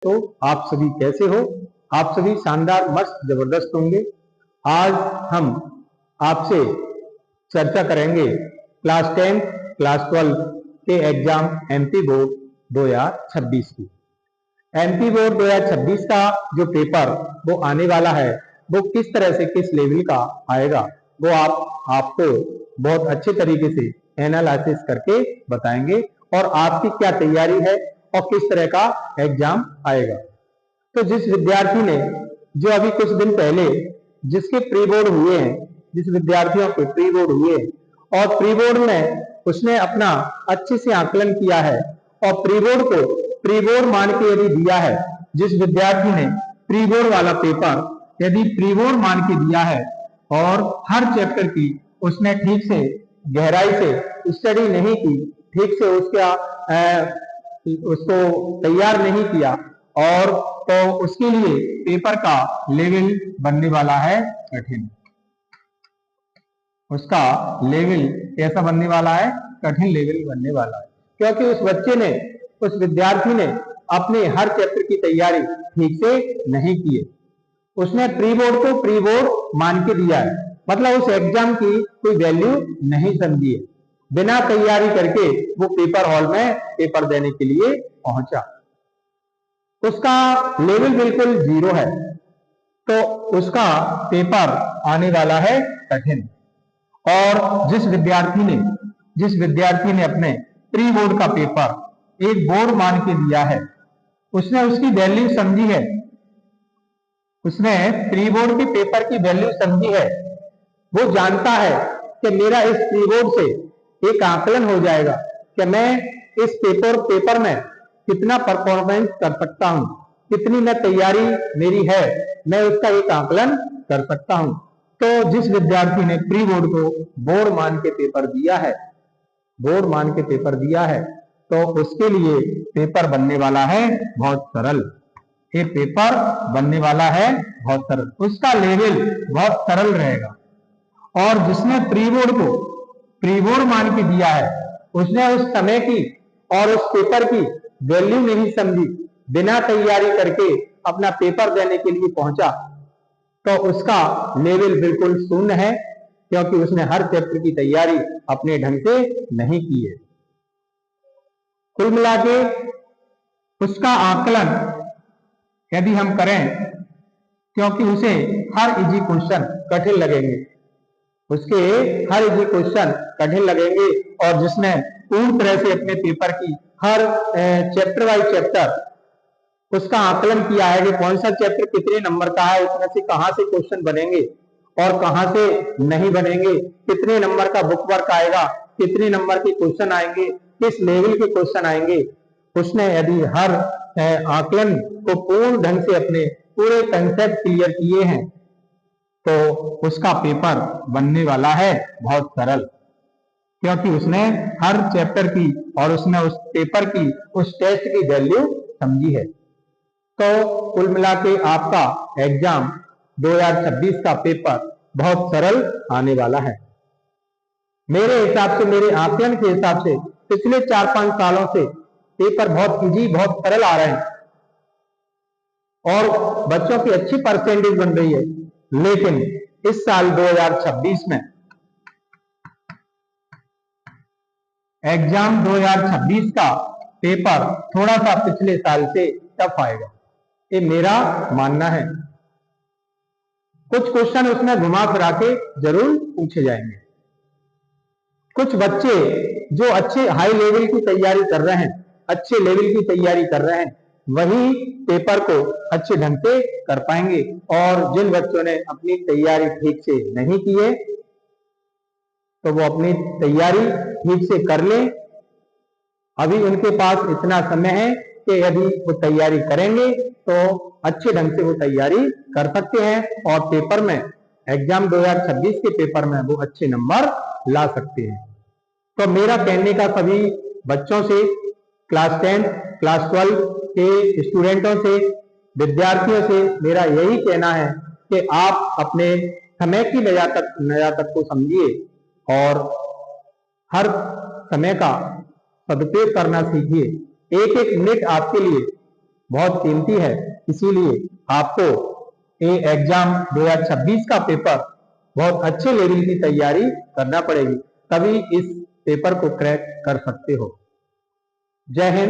तो आप सभी कैसे हो? आप सभी शानदार, मस्त, जबरदस्त होंगे। आज हम आपसे चर्चा करेंगे क्लास 10, क्लास 12 के एग्जाम एमपी बोर्ड 2026 की। एमपी बोर्ड 2026 का जो पेपर वो आने वाला है, वो किस तरह से, किस लेवल का आएगा, वो आपको बहुत अच्छे तरीके से एनालिसिस करके बताएंगे और आपकी क्या तैयारी है और किस तरह का एग्जाम आएगा। तो जिस विद्यार्थी ने, जो अभी कुछ दिन पहले जिसके प्री बोर्ड हुए हैं, जिस विद्यार्थियों के प्री बोर्ड हुए और प्री बोर्ड में उसने अपना अच्छे से आकलन किया है और प्री बोर्ड को प्री बोर्ड मान के यदि दिया है, जिस विद्यार्थी ने प्री बोर्ड वाला पेपर यदि प्री बोर्ड मान के दिया है और हर चैप्टर की उसने ठीक से गहराई से स्टडी नहीं की, ठीक से उसको तैयार नहीं किया, और तो उसके लिए पेपर का लेवल बनने वाला है कठिन। उसका लेवल कैसा बनने वाला है? कठिन लेवल बनने वाला है, क्योंकि उस बच्चे ने, उस विद्यार्थी ने अपने हर चैप्टर की तैयारी ठीक से नहीं की है। उसने प्री बोर्ड को प्री बोर्ड मान के दिया है, मतलब उस एग्जाम की कोई वैल्यू नहीं समझी है। बिना तैयारी करके वो पेपर हॉल में पेपर देने के लिए पहुंचा, उसका लेवल बिल्कुल जीरो है, तो उसका पेपर आने वाला है कठिन। और जिस विद्यार्थी ने अपने प्री बोर्ड का पेपर एक बोर्ड मान के दिया है, उसने उसकी वैल्यू समझी है, उसने प्री बोर्ड के पेपर की वैल्यू समझी है। वो जानता है कि मेरा इस प्री बोर्ड से एक आकलन हो जाएगा कि मैं इस पेपर में कितना परफॉर्मेंस कर सकता हूं, कितनी मैं तैयारी मेरी है, मैं उसका एक आकलन कर सकता हूं। तो जिस विद्यार्थी ने प्री बोर्ड को बोर्ड मान के पेपर दिया है, बोर्ड मान के पेपर दिया है, तो उसके लिए पेपर बनने वाला है बहुत सरल। ये पेपर बनने वाला है बहुत सरल, उसका लेवल बहुत सरल रहेगा। और जिसने प्री बोर्ड को प्री बोर्ड मान के दिया है, उसने उस समय की और उस पेपर की वैल्यू नहीं समझी, बिना तैयारी करके अपना पेपर देने के लिए पहुंचा, तो उसका लेवल बिल्कुल शून्य है, क्योंकि उसने हर चैप्टर की तैयारी अपने ढंग से नहीं की है। कुल मिला के उसका आकलन यदि हम करें, क्योंकि उसे हर इजी क्वेश्चन कठिन लगेंगे, उसके हर इजी क्वेश्चन कठिन लगेंगे, और जिसने पूर्ण तरह से अपने पेपर की हर चैप्टर वाइज चैप्टर उसका आकलन किया है कि कौन सा चैप्टर कितने नंबर का है, उसमें से कहां से क्वेश्चन बनेंगे और कहां से नहीं बनेंगे, कितने नंबर का बुक वर्क आएगा, कितने नंबर के क्वेश्चन आएंगे, किस लेवल के क्वेश्चन आएंगे, उसने यदि हर आकलन को पूर्ण ढंग से अपने पूरे कंसेप्ट क्लियर किए हैं, तो उसका पेपर बनने वाला है बहुत सरल, क्योंकि उसने हर चैप्टर की और उसने उस पेपर की, उस टेस्ट की वैल्यू समझी है। तो कुल मिला के आपका एग्जाम 2026 का पेपर बहुत सरल आने वाला है। मेरे हिसाब से, मेरे आकलन के हिसाब से पिछले 4-5 सालों से पेपर बहुत इजी, बहुत सरल आ रहे हैं और बच्चों की अच्छी परसेंटेज बन रही है। लेकिन इस साल 2026 में एग्जाम 2026 का पेपर थोड़ा सा पिछले साल से टफ आएगा, ये मेरा मानना है। कुछ क्वेश्चन उसमें घुमा फिरा के जरूर पूछे जाएंगे। कुछ बच्चे जो अच्छे हाई लेवल की तैयारी कर रहे हैं, अच्छे लेवल की तैयारी कर रहे हैं, वही पेपर को अच्छे ढंग से कर पाएंगे, और जिन बच्चों ने अपनी तैयारी ठीक से नहीं की है, तो वो अपनी तैयारी ठीक से कर लें। अभी उनके पास इतना समय है कि यदि वो तैयारी करेंगे तो अच्छे ढंग से वो तैयारी कर सकते हैं और पेपर में, एग्जाम 2026 के पेपर में वो अच्छे नंबर ला सकते हैं। तो मेरा कहने का सभी बच्चों से, क्लास 10, क्लास 12 के स्टूडेंटों से, विद्यार्थियों से मेरा यही कहना है कि आप अपने समय की नजाकत को समझिए और हर समय का सदुपयोग करना सीखिए। एक एक मिनट आपके लिए बहुत कीमती है। इसीलिए आपको ये एग्जाम 2026 का पेपर बहुत अच्छे लेवल की तैयारी करना पड़ेगी, तभी इस पेपर को क्रैक कर सकते हो। जय हिंद।